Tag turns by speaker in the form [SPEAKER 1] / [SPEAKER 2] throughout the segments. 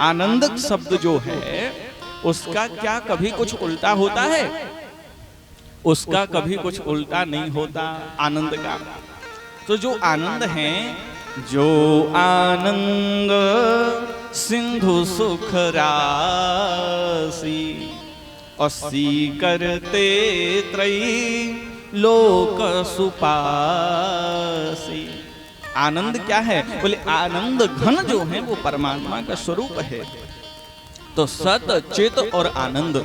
[SPEAKER 1] आनंद शब्द जो है उसका क्या कभी कुछ उल्टा होता है? उसका कभी कुछ उल्टा नहीं होता आनंद का। तो जो आनंद है, जो आनंद सिंधु सुख राशि, अस्सी करते त्रयी लोक सुपासी। आनंद क्या है? बोले आनंद घन जो है वो परमात्मा का स्वरूप है। तो सत, चित और आनंद,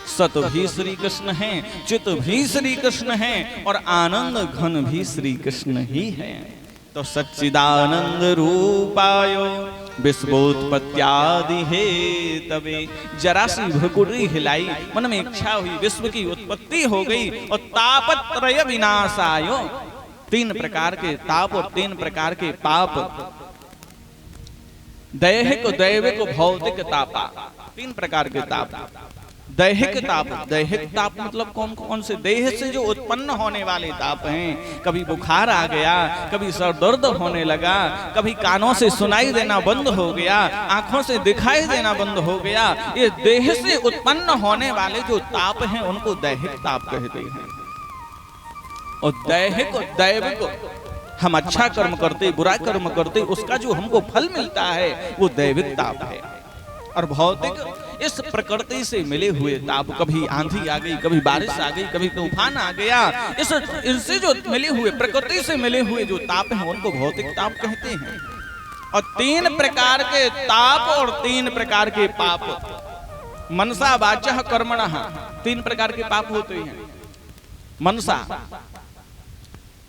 [SPEAKER 1] सत भी श्री कृष्ण है, चित भी श्री कृष्ण है और आनंद घन भी श्री कृष्ण ही है। तो सच्चिदानंद रूपायो विश्वोत्पत्त्यादि हे तवे। जरा सी भ्रुकुटी हिलाई, मन में इच्छा हुई, विश्व की उत्पत्ति हो गई और तापत्रय विनाशायो, 3 प्रकार के ताप और 3 प्रकार के पाप, दैहिक, दैविक, भौतिक तापा, 3 प्रकार के ताप। दैहिक ताप, दैहिक ताप मतलब कौन कौन से? देह से जो उत्पन्न होने वाले ताप हैं। कभी बुखार आ गया, कभी सर दर्द होने लगा, कभी कानों से सुनाई देना बंद हो गया, आंखों से दिखाई देना बंद हो गया। ये देह से उत्पन्न होने वाले जो ताप हैं उनको दैहिक ताप कहते हैं। और दैहिक, दैविक, हम अच्छा कर्म करते, बुरा कर्म करते, उसका जो हमको फल मिलता है वो दैविक ताप है। और भौतिक, इस प्रकृति से मिले हुए ताप, कभी आंधी आ गई, कभी बारिश आ गई, कभी तूफान आ गया, इनसे जो मिले हुए, प्रकृति से मिले हुए जो ताप हैं उनको भौतिक ताप कहते हैं। और 3 प्रकार के ताप और 3 प्रकार के पाप, मनसा वाचः कर्मणः, 3 प्रकार के पाप होते हैं। मनसा,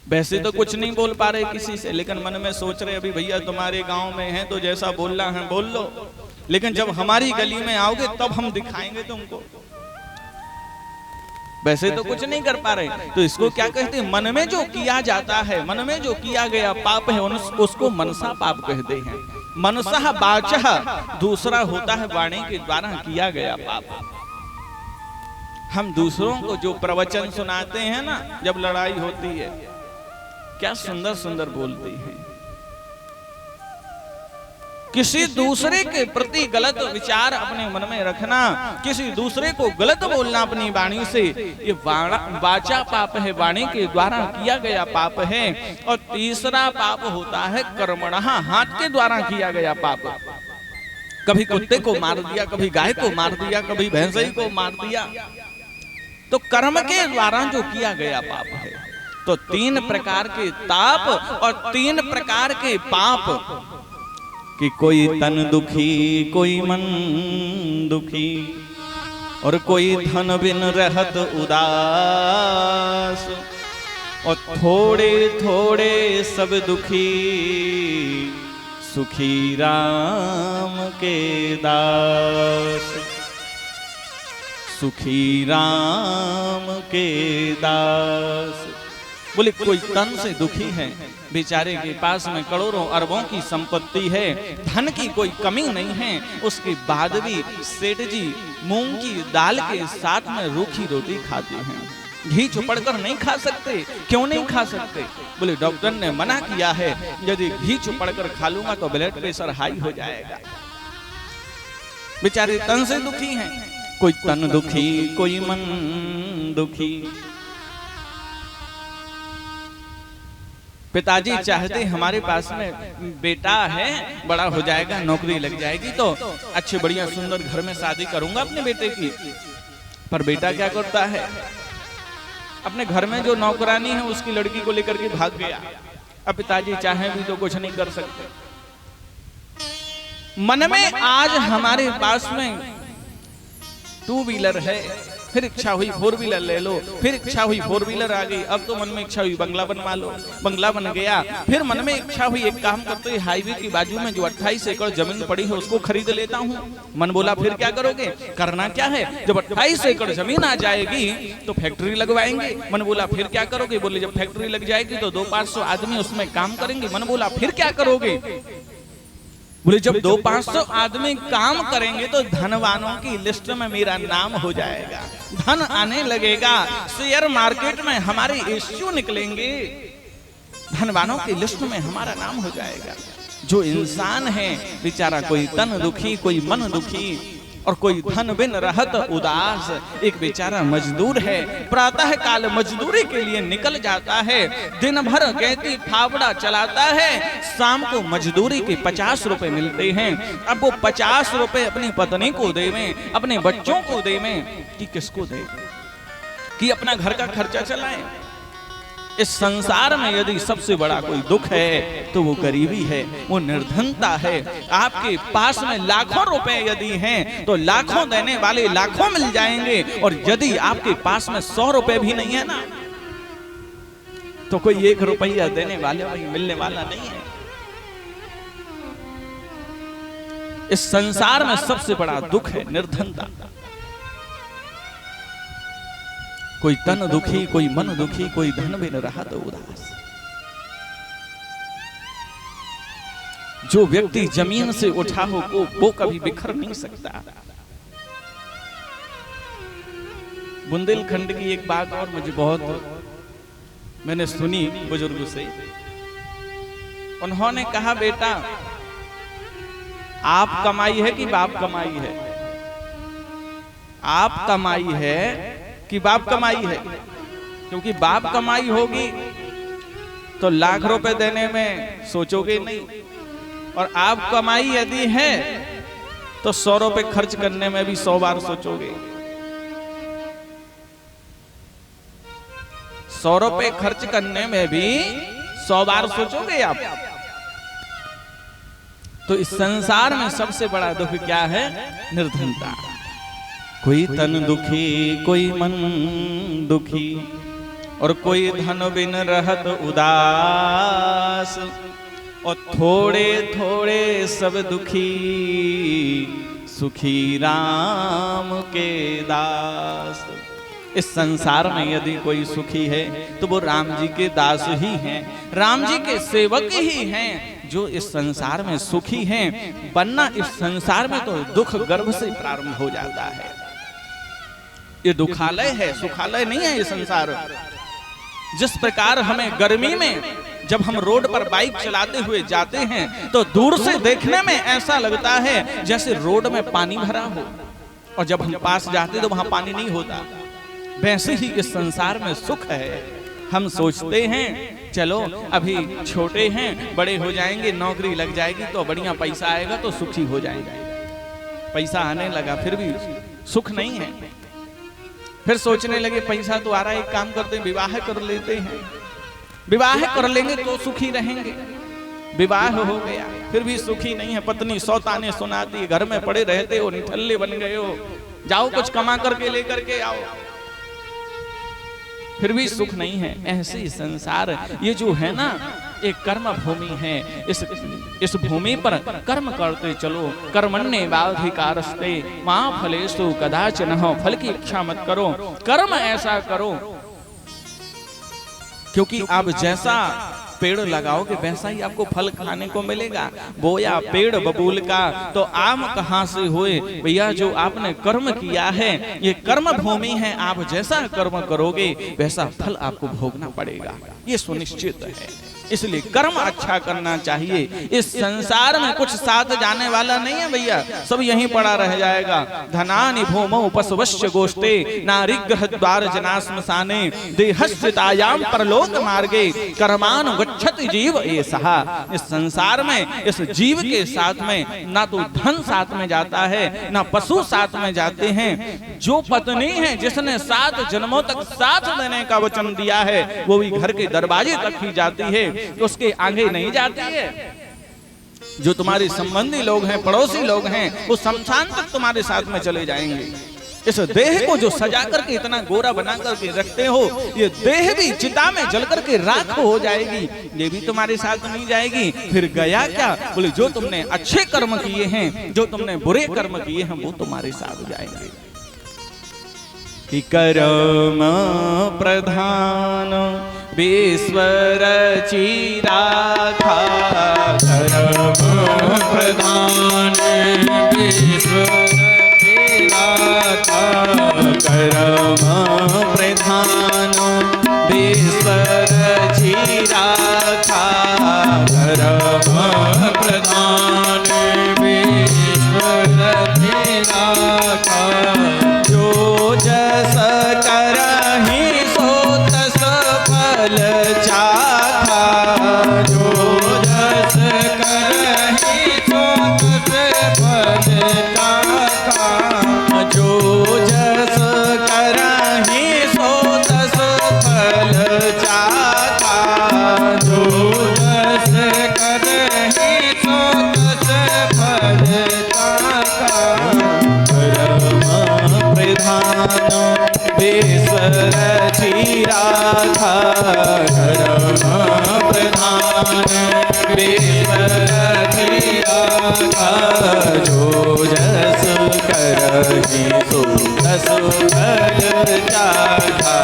[SPEAKER 1] वैसे तो कुछ नहीं बोल पा रहे किसी से, लेकिन मन में सोच रहे अभी भैया तुम्हारे गांव में हैं तो जैसा बोलना है बोल लो, लेकिन जब हमारी गली में आओगे तब हम दिखाएंगे तुमको। वैसे तो कुछ नहीं कर पा रहे, तो इसको क्या कहते हैं? मन में जो किया जाता है, मन में जो किया गया पाप है उसको मनसा पाप कहते हैं। मनसा वाचः दूसरा होता है वाणी के द्वारा किया गया पाप। हम दूसरों को जो प्रवचन सुनाते हैं ना, जब लड़ाई होती है, क्या सुंदर सुंदर बोलती हैं। किसी दूसरे के प्रति गलत विचार अपने मन में रखना, किसी दूसरे को गलत बोलना अपनी वाणी से, ये वाचा पाप है, वाणी के द्वारा किया गया पाप है। और तीसरा पाप होता है कर्मणः, हाथ के द्वारा किया गया पाप। कभी कुत्ते को मार दिया, कभी गाय को मार दिया, कभी भैंसे को मार दिया, तो कर्म के द्वारा जो किया गया पाप है। तो 3 प्रकार के ताप और 3 प्रकार के पाप, कि कोई तन दुखी, कोई मन दुखी, और कोई धन बिन रहत उदास, और थोड़े थोड़े सब दुखी, सुखी राम के दास, सुखी राम के दास। बोले कोई तन से दुखी है, बेचारे के पास में करोड़ों अरबों की संपत्ति है, धन की कोई कमी नहीं है, उसके बाद भी सेठ जी मूंग की दाल के साथ में रूखी रोटी खाते हैं, घी चुपड़कर नहीं खा सकते। क्यों नहीं खा सकते? बोले डॉक्टर ने मना किया है, यदि घी चुपड़कर खा लूंगा तो ब्लड प्रेशर हाई हो जाएगा। बेचारे तन से दुखी हैं, कोई तन दुखी, कोई मन दुखी। पिताजी चाहते हमारे पास में बेटा है, बड़ा हो जाएगा, नौकरी लग जाएगी तो अच्छे बढ़िया सुंदर घर में शादी करूंगा अपने बेटे की। पर बेटा क्या करता है? अपने घर में जो नौकरानी है उसकी लड़की को लेकर के भाग गया। अब पिताजी चाहे भी तो कुछ नहीं कर सकते। मन में आज हमारे पास में 2 व्हीलर है, फिर इच्छा हुई 4 व्हीलर ले लो, फिर इच्छा हुई 4 व्हीलर आ गई, अब तो मन में इच्छा हुई बंगला बनवा लो, बंगला बन गया। फिर मन में इच्छा हुई एक काम करते हैं, हाईवे की बाजू में जो 28 एकड़ जमीन पड़ी है उसको खरीद लेता हूँ। मन बोला फिर क्या करोगे? करना क्या है? जब 28 एकड़ जमीन आ जाएगी तो फैक्ट्री लगवाएंगे। मन बोला फिर क्या करोगे? बोले जब फैक्ट्री लग जाएगी तो 200-500 आदमी उसमें काम करेंगे। मन बोला फिर क्या करोगे? बोले जब 200-500 आदमी काम करेंगे तो धनवानों की लिस्ट में मेरा नाम हो जाएगा, धन आने लगेगा, शेयर मार्केट में हमारे इश्यू निकलेंगे, धनवानों की लिस्ट में हमारा नाम हो जाएगा। जो इंसान है बेचारा, कोई तन दुखी, कोई मन दुखी, और कोई धन बिन रहत उदास। एक बेचारा मजदूर है, प्रातः काल मजदूरी के लिए निकल जाता है, दिन भर गैती फावड़ा चलाता है, शाम को मजदूरी के 50 रुपए मिलते हैं। अब वो 50 रुपए अपनी पत्नी को देवें, अपने बच्चों को देवें, कि किसको दे, कि अपना घर का खर्चा चलाएं। इस संसार में यदि सबसे बड़ा कोई दुख है तो वो गरीबी है, वो निर्धनता है। आपके पास में लाखों रुपए यदि हैं तो लाखों देने वाले लाखों मिल जाएंगे, और यदि आपके पास में 100 रुपए भी नहीं है ना, तो कोई 1 रुपया देने वाले मिलने वाला नहीं है। इस संसार में सबसे बड़ा दुख है निर्धनता। कोई तन दुखी, कोई मन दुखी, कोई धन बिन रहत उदास। जो व्यक्ति जमीन से उठा हो वो कभी बिखर नहीं सकता। बुंदेलखंड की एक बात और मुझे बहुत मैंने सुनी बुजुर्ग से। उन्होंने कहा, बेटा आप कमाई है कि बाप कमाई है? आप कमाई है कि बाप कमाई है? क्योंकि बाप कमाई होगी तो लाख रुपए देने में सोचोगे नहीं, और आप कमाई यदि है तो 100 रुपए खर्च करने में भी 100 बार सोचोगे। 100 रुपए खर्च करने में भी 100 बार सोचोगे आप। तो इस संसार में सबसे बड़ा दुख क्या है? निर्धनता। कोई तन दुखी, कोई मन दुखी, और कोई धन बिन रहत उदास, और थोड़े थोड़े सब दुखी, सुखी राम के दास। इस संसार में यदि कोई सुखी है तो वो राम जी के दास ही हैं, राम जी के सेवक ही हैं जो इस संसार में सुखी हैं। वरना इस संसार में तो दुख गर्भ से प्रारंभ हो जाता है। ये दुखालय है, सुखालय नहीं है ये संसार। जिस प्रकार हमें गर्मी में जब हम रोड पर बाइक चलाते हुए जाते हैं तो दूर से देखने में ऐसा लगता है जैसे रोड में पानी भरा हो, और जब हम पास जाते तो वहां पानी नहीं होता। वैसे ही इस संसार में सुख है। हम सोचते हैं चलो अभी छोटे हैं, बड़े हो जाएंगे, नौकरी लग जाएगी तो बढ़िया पैसा आएगा तो सुखी हो जाएंगे। पैसा आने लगा फिर भी सुख नहीं है। फिर सोचने लगे पैसा तो आ रहा है, एक काम करते हैं विवाह कर लेते हैं, विवाह कर लेंगे तो सुखी रहेंगे। विवाह हो गया फिर भी सुखी नहीं है, पत्नी 100 ताने सुनाती है, घर में पड़े रहते हो, निठल्ले बन गए हो, जाओ कुछ कमा करके लेकर के आओ, फिर भी सुख नहीं है। ऐसे संसार ये जो है ना, एक कर्म भूमि है। इस भूमि पर कर्म करते चलो। कर्मण्येवाधिकारस्ते मा फलेषु कदाचन। फल की इच्छा मत करो, कर्म ऐसा करो क्योंकि आप जैसा पेड़ लगाओगे वैसा ही आपको फल खाने को मिलेगा। बोया पेड़ बबूल का तो आम कहाँ से हुए? भैया जो आपने कर्म किया है ये कर्म भूमि है, आप जैसा कर्म करोगे वैसा फल आपको भोगना पड़ेगा, ये सुनिश्चित है। इसलिए कर्म अच्छा करना चाहिए। इस संसार में कुछ साथ जाने वाला नहीं है भैया, सब यहीं पड़ा रह जाएगा। धनानि भूमौ पशवश्च गोष्ठे नारिग्रह द्वार जनाश्मशाने देहस्थितायाम परलोक मार्गे कर्मान गच्छति जीव एषः। इस संसार में इस जीव के साथ में ना तो धन साथ में जाता है ना पशु साथ में जाते हैं। जो पत्नी है जिसने 7 जन्मों तक साथ देने का वचन दिया है वो भी घर के दरवाजे तक ही जाती है, उसके आगे नहीं जाती है। जो तुम्हारे संबंधी लोग हैं, पड़ोसी लोग हैं, वो शमशान तक तुम्हारे साथ में चले जाएंगे। इस देह को जो सजा करके इतना गोरा बना करके रखते हो, ये देह भी चिता में जल करके राख हो जाएगी, ये भी तुम्हारे साथ नहीं जाएगी। फिर गया क्या? बोले जो तुमने अच्छे कर्म किए हैं, जो तुमने बुरे कर्म किए हैं वो तुम्हारे साथ जाएंगे। कि कर्म प्रधान विश्व रचि राखा, कर्म प्रधान विश्व रचि राखा, कर्म प्रधान विश्व रचि राखा, कर्म बेस रची राखा धर्म प्रधान, बेस रची राखा जो जस करहि सो तस फल चाखा,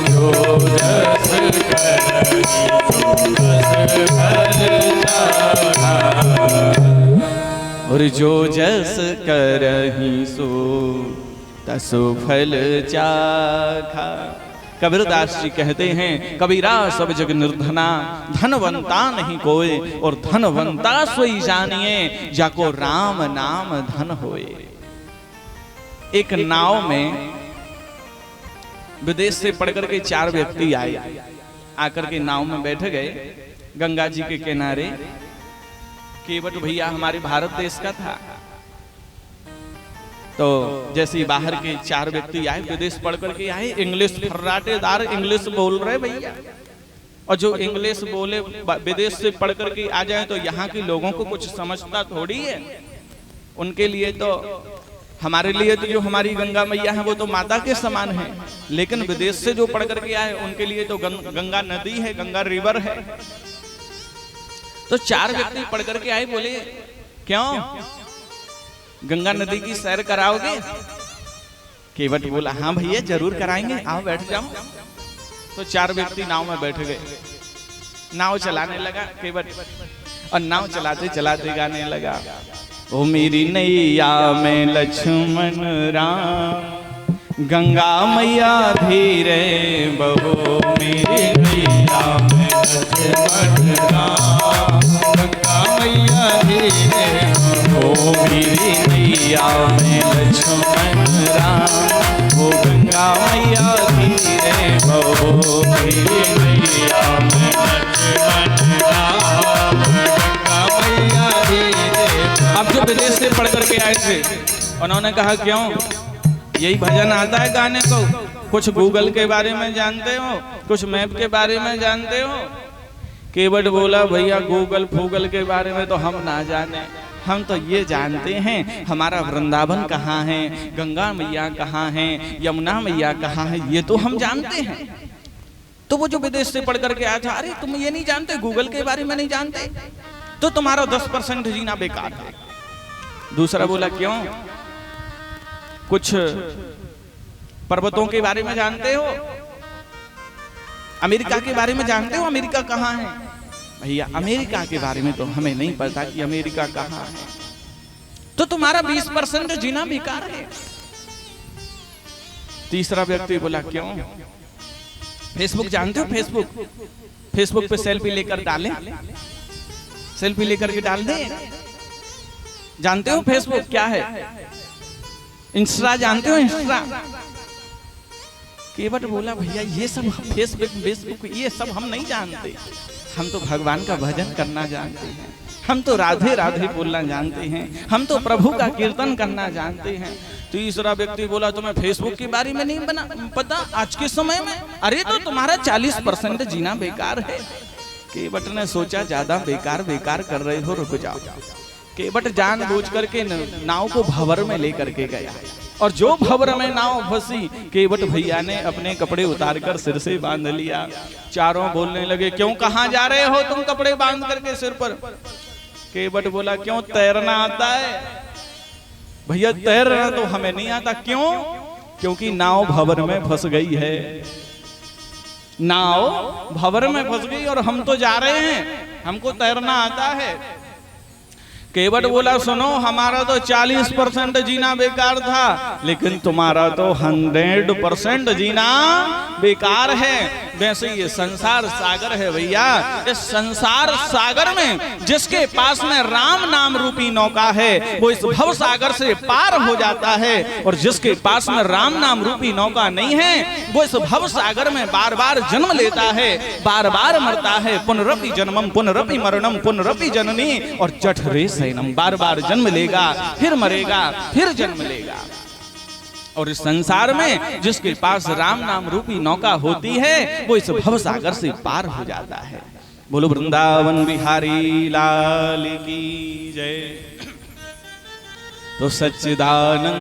[SPEAKER 1] जो जस करहि सो तस फल चाखा, और जो जस करहि सो तस फल चाखा। कबीरदास जी कहते हैं, कबीरा सब जग निर्धना, धनवंता नहीं कोय, और धनवंता सोई जानिए, जाको राम नाम धन होए। एक नाव में विदेश से पढ़ करके 4 व्यक्ति आए, आकर के नाव में बैठ गए गंगा जी के किनारे। केवट भैया हमारे भारत देश का था, तो जैसे बाहर के 4 व्यक्ति आए, विदेश पढ़ करके आए, इंग्लिश फर्राटेदार इंग्लिश बोल रहे भैया। और जो इंग्लिश बोले विदेश से पढ़ करके आ जाए तो यहाँ के लोगों को कुछ समझता थोड़ी है। उनके लिए तो, हमारे लिए तो जो हमारी गंगा मैया है वो तो माता के समान है, लेकिन विदेश से जो पढ़ करके आए उनके लिए तो गंगा नदी है, गंगा रिवर है। तो 4 व्यक्ति पढ़ करके आए, बोले क्यों गंगा नदी की सैर कराओगे? केवट बोला हाँ भैया जरूर कराएंगे, आओ बैठ जाओ। तो 4 व्यक्ति नाव में बैठ गए, नाव चलाने लगा केवट, और नाव चलाते चलाते गाने लगा, ओ मेरी नैया में लक्ष्मण राम, गंगा मैया धीरे बहो, मेरी नैया में लक्ष्मण राम, गंगा मैया धीरे बहो, मेरी नैया में लक्ष्मण राम, वो गंगा मैया धीरे बहो, मेरी नैया में लक्ष्मण राम, गंगा मैया धीरे। अब जो विदेश से पढ़ करके आए थे उन्होंने कहा क्यों यही भजन आता है गाने को? कुछ गूगल के बारे में जानते हो, कुछ मैप के बारे में जानते हो? केवट बोला भैया गूगल फूगल के बारे में तो हम ना जाने, हम तो ये जानते हैं हमारा वृंदावन कहाँ है, गंगा मैया कहाँ है, यमुना मैया कहाँ है, ये तो हम जानते हैं। तो वो जो विदेश से पढ़ करके आया था, अरे तुम ये नहीं जानते, गूगल के बारे में नहीं जानते, तो तुम्हारा 10% जीना बेकार है। दूसरा बोला क्यों, कुछ पर्वतों के बारे में जानते हो, अमेरिका के बारे में जानते हो, अमेरिका कहाँ है? भैया अमेरिका के बारे में तो हमें नहीं पता कि अमेरिका कहाँ है, तो तुम्हारा 20% जीना बेकार है। तीसरा व्यक्ति बोला क्यों, फेसबुक जानते हो? फेसबुक पे सेल्फी लेकर डालें, सेल्फी लेकर के डाल दें, जानते हो फेसबुक क्या है? इंस्टा जानते हो? इंस्टा। केवट बोला भैया ये सब फेसबुक ये सब हम नहीं जानते, हम तो भगवान का भजन करना जानते हैं, हम तो राधे राधे बोलना जानते हैं, हम तो प्रभु का कीर्तन करना जानते हैं। तीसरा व्यक्ति बोला तुम्हें फेसबुक के बारे में नहीं पता आज के समय में? अरे तो तुम्हारा 40% जीना बेकार है। केवट ने सोचा ज्यादा बेकार कर रहे हो, रुक जाओ। केवट जानबूझ करके नाव को भंवर में लेकर के गया, और जो भंवर में नाव फंसी केवट भैया ने अपने कपड़े उतारकर सिर से बांध लिया। चारों बोलने लगे क्यों, कहाँ जा रहे हो तुम कपड़े बांध करके सिर पर? केवट बोला क्यों, तैरना आता है? भैया तैरना तो हमें नहीं आता। क्यों? क्योंकि नाव भंवर में फंस गई है, नाव भंवर में फंस गई और हम तो जा रहे हैं, हमको तैरना आता है। केवट बोला सुनो, हमारा तो 40% जीना बेकार था, लेकिन तुम्हारा तो 100% जीना बेकार है। वैसे ये संसार सागर है भैया, इस संसार सागर में जिसके पास में राम नाम रूपी नौका है वो इस भव सागर से पार हो जाता है, और जिसके पास में राम नाम रूपी नौका नहीं है वो इस भव सागर में बार बार जन्म लेता है, बार बार मरता है। पुनरपि जन्मम पुनरपि मरणम पुनरपि जननी, और जठरे सैनम, बार बार जन्म लेगा फिर मरेगा फिर जन्म लेगा। और इस संसार में जिसके पास राम नाम रूपी नौका होती है वो इस भव सागर से पार हो जाता है। बोलो वृंदावन बिहारी लाल की जय। तो सच्चिदानंद